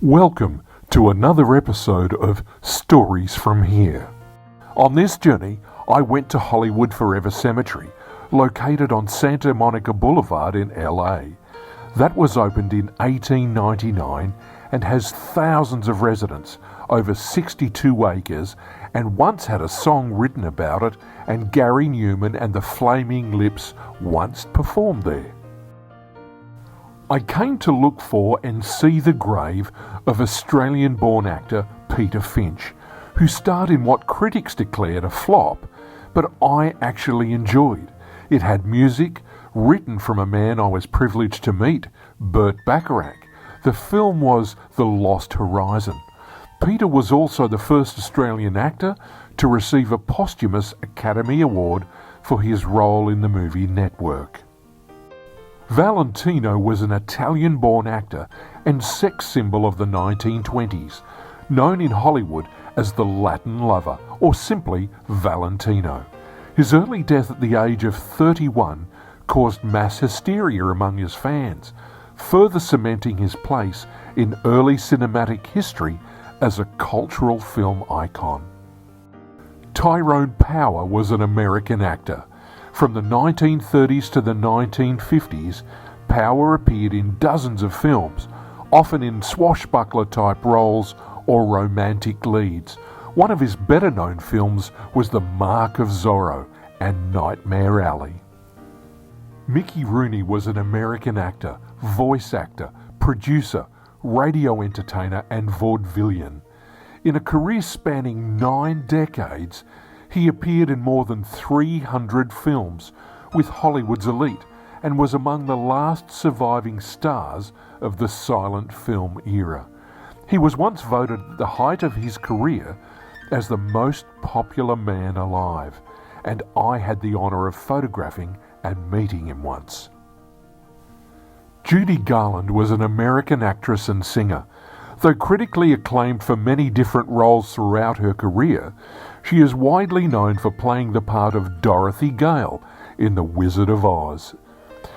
Welcome to another episode of Stories from Here. On this journey, I went to Hollywood Forever Cemetery, located on Santa Monica Boulevard in LA. That was opened in 1899 and has thousands of residents, over 62 acres, and once had a song written about it, and Gary Newman and the Flaming Lips once performed there. I came to look for and see the grave of Australian-born actor Peter Finch, who starred in what critics declared a flop, but I actually enjoyed. It had music, written from a man I was privileged to meet, Burt Bacharach. The film was The Lost Horizon. Peter was also the first Australian actor to receive a posthumous Academy Award for his role in the movie Network. Valentino was an Italian-born actor and sex symbol of the 1920s, known in Hollywood as the Latin Lover, or simply Valentino. His early death at the age of 31 caused mass hysteria among his fans, further cementing his place in early cinematic history as a cultural film icon. Tyrone Power was an American actor. From the 1930s to the 1950s, Power appeared in dozens of films, often in swashbuckler-type roles or romantic leads. One of his better-known films was The Mark of Zorro and Nightmare Alley. Mickey Rooney was an American actor, voice actor, producer, radio entertainer and vaudevillian. In a career spanning 9 decades, he appeared in more than 300 films with Hollywood's elite and was among the last surviving stars of the silent film era. He was once voted at the height of his career as the most popular man alive, and I had the honour of photographing and meeting him once. Judy Garland was an American actress and singer. Though critically acclaimed for many different roles throughout her career, she is widely known for playing the part of Dorothy Gale in The Wizard of Oz.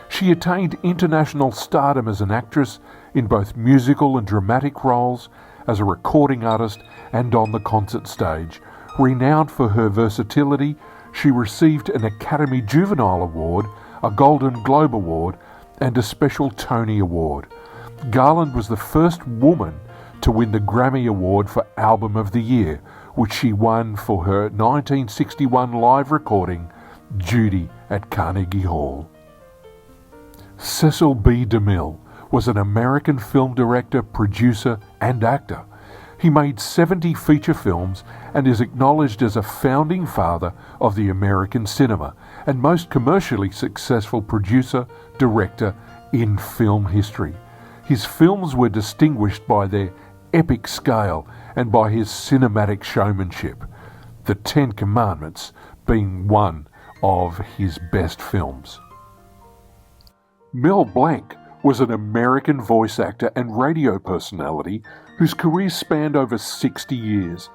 She attained international stardom as an actress in both musical and dramatic roles, as a recording artist and on the concert stage. Renowned for her versatility, she received an Academy Juvenile Award, a Golden Globe Award, and a special Tony Award. Garland was the first woman to win the Grammy Award for Album of the Year, which she won for her 1961 live recording, Judy at Carnegie Hall. Cecil B. DeMille was an American film director, producer, and actor. He made 70 feature films and is acknowledged as a founding father of the American cinema and most commercially successful producer, director in film history. His films were distinguished by their epic scale and by his cinematic showmanship, The Ten Commandments being one of his best films. Mel Blanc was an American voice actor and radio personality whose career spanned over 60 years.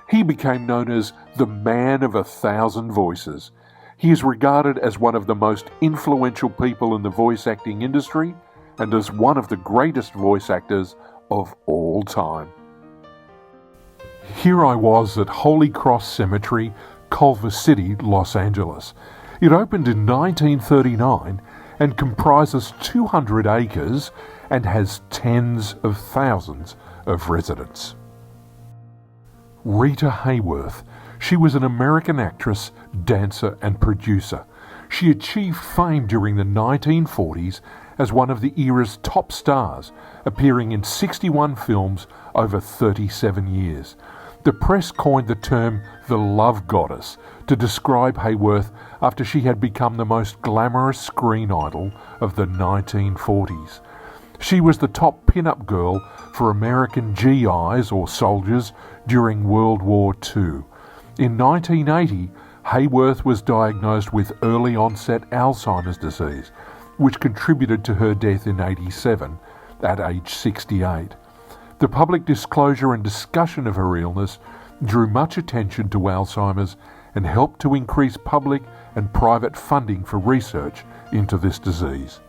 He became known as the Man of 1,000 Voices. He is regarded as one of the most influential people in the voice acting industry and as one of the greatest voice actors of all time. Here I was at Holy Cross Cemetery, Culver City, Los Angeles. It opened in 1939 and comprises 200 acres and has tens of thousands of residents. Rita Hayworth. She was an American actress, dancer and producer. She achieved fame during the 1940s as one of the era's top stars, appearing in 61 films over 37 years. The press coined the term the Love Goddess to describe Hayworth after she had become the most glamorous screen idol of the 1940s. She was the top pin-up girl for American GIs or soldiers during World War II. In 1980, Hayworth was diagnosed with early onset Alzheimer's disease, which contributed to her death in 1987 at age 68. The public disclosure and discussion of her illness drew much attention to Alzheimer's and helped to increase public and private funding for research into this disease.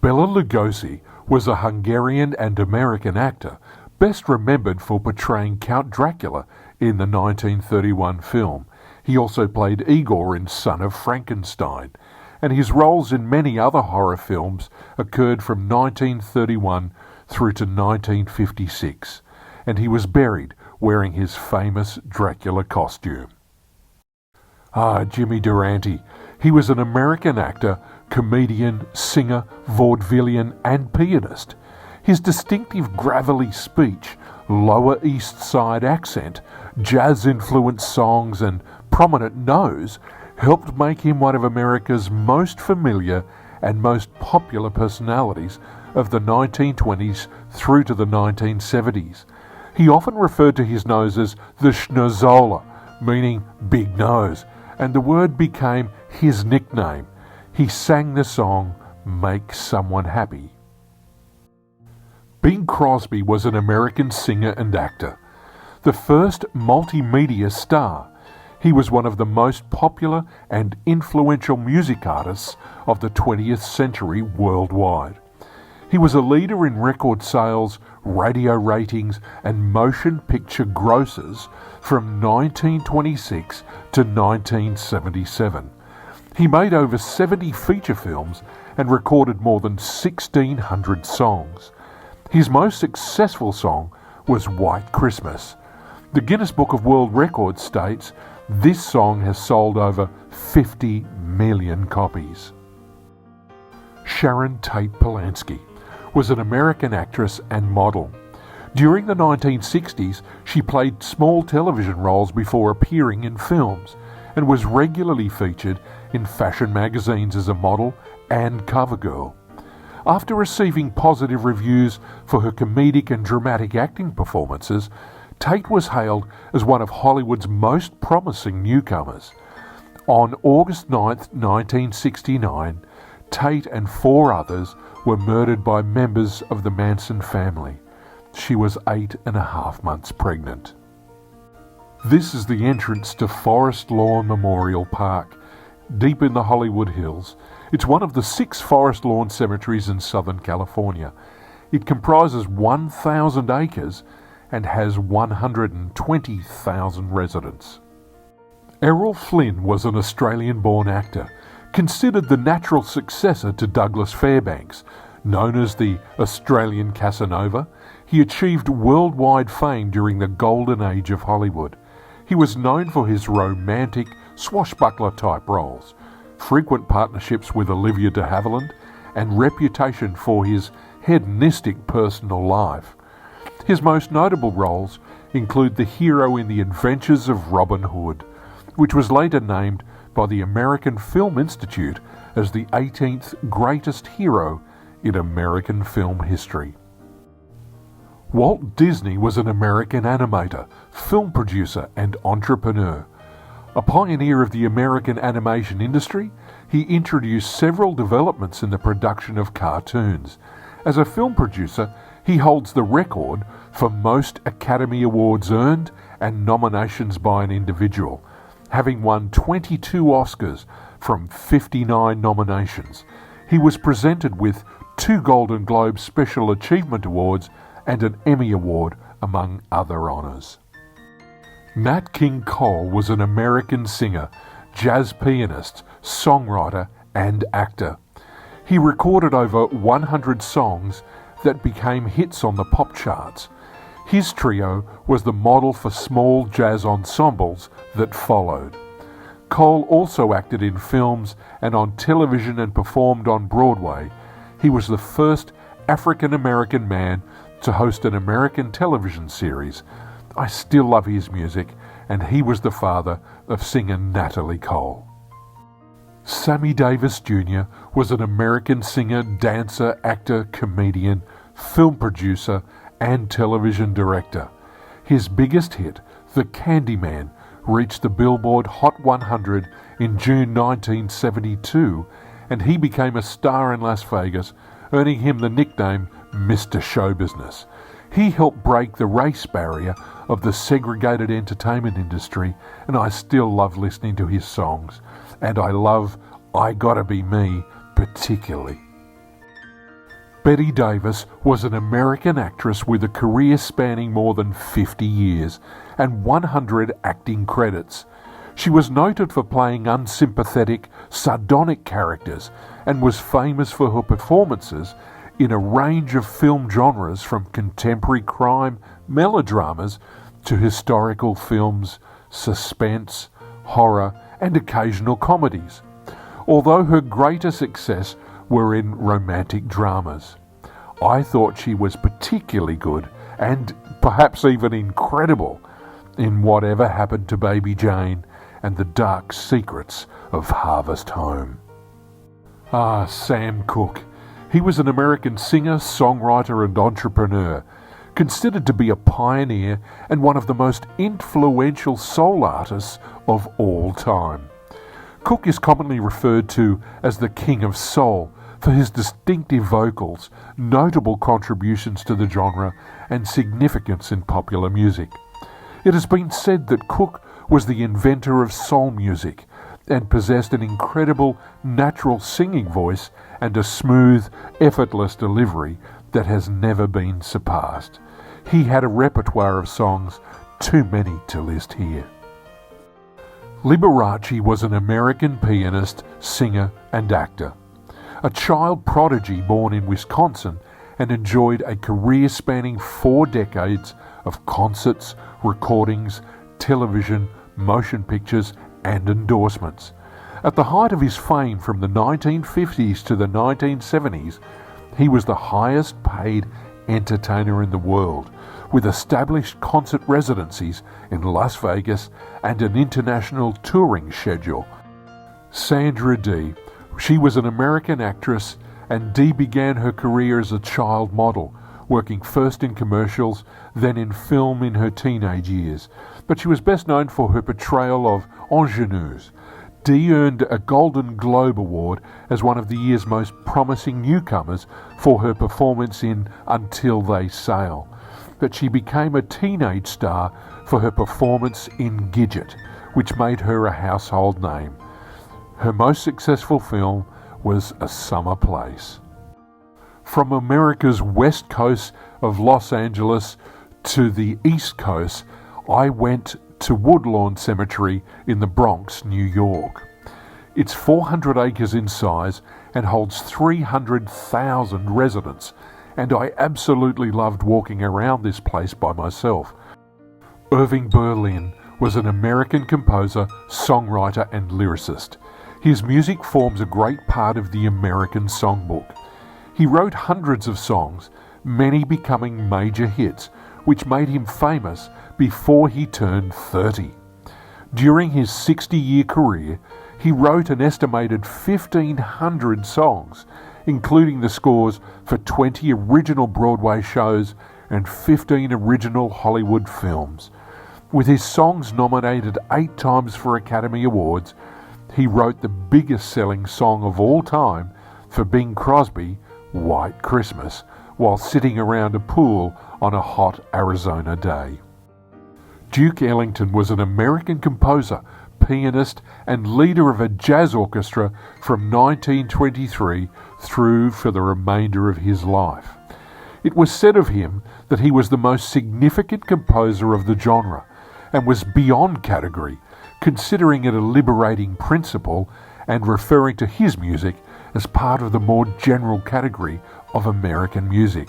Bela Lugosi was a Hungarian and American actor, best remembered for portraying Count Dracula in the 1931 film. He also played Igor in Son of Frankenstein, and his roles in many other horror films occurred from 1931 through to 1956, and he was buried wearing his famous Dracula costume. Jimmy Durante. He was an American actor, comedian, singer, vaudevillian and pianist. His distinctive gravelly speech, Lower East Side accent, jazz-influenced songs and prominent nose helped make him one of America's most familiar and most popular personalities of the 1920s through to the 1970s. He often referred to his nose as the Schnurzola, meaning big nose, and the word became his nickname. He sang the song Make Someone Happy. Bing Crosby was an American singer and actor. The first multimedia star, he was one of the most popular and influential music artists of the 20th century worldwide. He was a leader in record sales, radio ratings and motion picture grosses from 1926 to 1977. He made over 70 feature films and recorded more than 1,600 songs. His most successful song was White Christmas. The Guinness Book of World Records states this song has sold over 50 million copies. Sharon Tate Polanski was an American actress and model. During the 1960s, she played small television roles before appearing in films and was regularly featured in fashion magazines as a model and cover girl. After receiving positive reviews for her comedic and dramatic acting performances, Tate was hailed as one of Hollywood's most promising newcomers. On August 9, 1969, Tate and 4 others were murdered by members of the Manson family. She was 8.5 months pregnant. This is the entrance to Forest Lawn Memorial Park, deep in the Hollywood Hills. It's one of the 6 Forest Lawn cemeteries in Southern California. It comprises 1,000 acres and has 120,000 residents. Errol Flynn was an Australian-born actor, considered the natural successor to Douglas Fairbanks. Known as the Australian Casanova, he achieved worldwide fame during the golden age of Hollywood. He was known for his romantic, swashbuckler-type roles, frequent partnerships with Olivia de Havilland, and reputation for his hedonistic personal life. His most notable roles include the hero in The Adventures of Robin Hood, which was later named by the American Film Institute as the 18th greatest hero in American film history. Walt Disney was an American animator, film producer, and entrepreneur. A pioneer of the American animation industry, he introduced several developments in the production of cartoons. As a film producer, he holds the record for most Academy Awards earned and nominations by an individual, having won 22 Oscars from 59 nominations. He was presented with 2 Golden Globe Special Achievement Awards and an Emmy Award, among other honours. Nat King Cole was an American singer, jazz pianist, songwriter and actor. He recorded over 100 songs that became hits on the pop charts. His trio was the model for small jazz ensembles that followed. Cole also acted in films and on television and performed on Broadway. He was the first African-American man to host an American television series. I still love his music, and he was the father of singer Natalie Cole. Sammy Davis Jr. was an American singer, dancer, actor, comedian, film producer, and television director. His biggest hit, The Candyman, reached the Billboard Hot 100 in June 1972, and he became a star in Las Vegas, earning him the nickname Mr. Show Business. He helped break the race barrier of the segregated entertainment industry, and I still love listening to his songs, and I love I Gotta Be Me particularly. Bette Davis was an American actress with a career spanning more than 50 years and 100 acting credits. She was noted for playing unsympathetic, sardonic characters and was famous for her performances in a range of film genres from contemporary crime melodramas to historical films, suspense, horror and occasional comedies, although her greater success were in romantic dramas. I thought she was particularly good and perhaps even incredible in Whatever Happened to Baby Jane and The Dark Secrets of Harvest Home. Sam Cooke. He was an American singer, songwriter and entrepreneur, considered to be a pioneer and one of the most influential soul artists of all time. Cooke is commonly referred to as the King of Soul for his distinctive vocals, notable contributions to the genre, and significance in popular music. It has been said that Cooke was the inventor of soul music and possessed an incredible natural singing voice and a smooth, effortless delivery that has never been surpassed. He had a repertoire of songs too many to list here. Liberace was an American pianist, singer and actor. A child prodigy born in Wisconsin and enjoyed a career spanning 4 decades of concerts, recordings, television, motion pictures and endorsements. At the height of his fame from the 1950s to the 1970s, he was the highest paid entertainer in the world, with established concert residencies in Las Vegas and an international touring schedule. Sandra Dee. She was an American actress, and Dee began her career as a child model, working first in commercials, then in film in her teenage years. But she was best known for her portrayal of Ingenues. Dee earned a Golden Globe Award as one of the year's most promising newcomers for her performance in Until They Sail. But she became a teenage star for her performance in Gidget, which made her a household name. Her most successful film was A Summer Place. From America's west coast of Los Angeles to the east coast, I went to Woodlawn Cemetery in the Bronx, New York. It's 400 acres in size and holds 300,000 residents, and I absolutely loved walking around this place by myself. Irving Berlin was an American composer, songwriter and lyricist. His music forms a great part of the American songbook. He wrote hundreds of songs, many becoming major hits, which made him famous before he turned 30. During his 60-year career, he wrote an estimated 1,500 songs, including the scores for 20 original Broadway shows and 15 original Hollywood films. With his songs nominated 8 times for Academy Awards, he wrote the biggest-selling song of all time for Bing Crosby, White Christmas, while sitting around a pool on a hot Arizona day. Duke Ellington was an American composer, pianist and leader of a jazz orchestra from 1923 through for the remainder of his life. It was said of him that he was the most significant composer of the genre and was beyond category, considering it a liberating principle and referring to his music as part of the more general category of American music.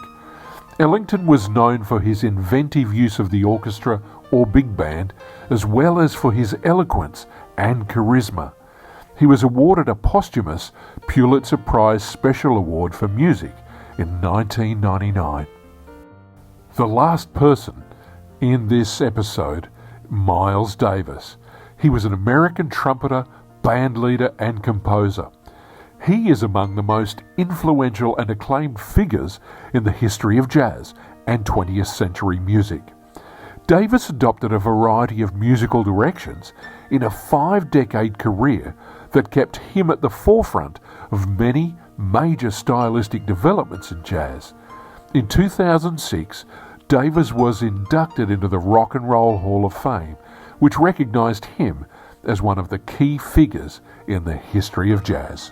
Ellington was known for his inventive use of the orchestra or big band, as well as for his eloquence and charisma. He was awarded a posthumous Pulitzer Prize Special Award for Music in 1999. The last person in this episode, Miles Davis. He was an American trumpeter, band leader and composer. He is among the most influential and acclaimed figures in the history of jazz and 20th century music. Davis adopted a variety of musical directions in a 5-decade career that kept him at the forefront of many major stylistic developments in jazz. In 2006, Davis was inducted into the Rock and Roll Hall of Fame, which recognized him as one of the key figures in the history of jazz.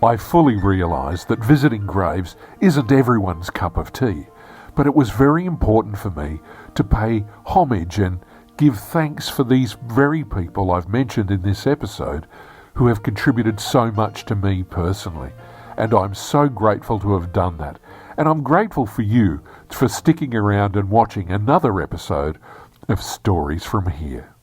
I fully realise that visiting graves isn't everyone's cup of tea, but it was very important for me to pay homage and give thanks for these very people I've mentioned in this episode who have contributed so much to me personally. And I'm so grateful to have done that. And I'm grateful for you for sticking around and watching another episode of Stories from Here.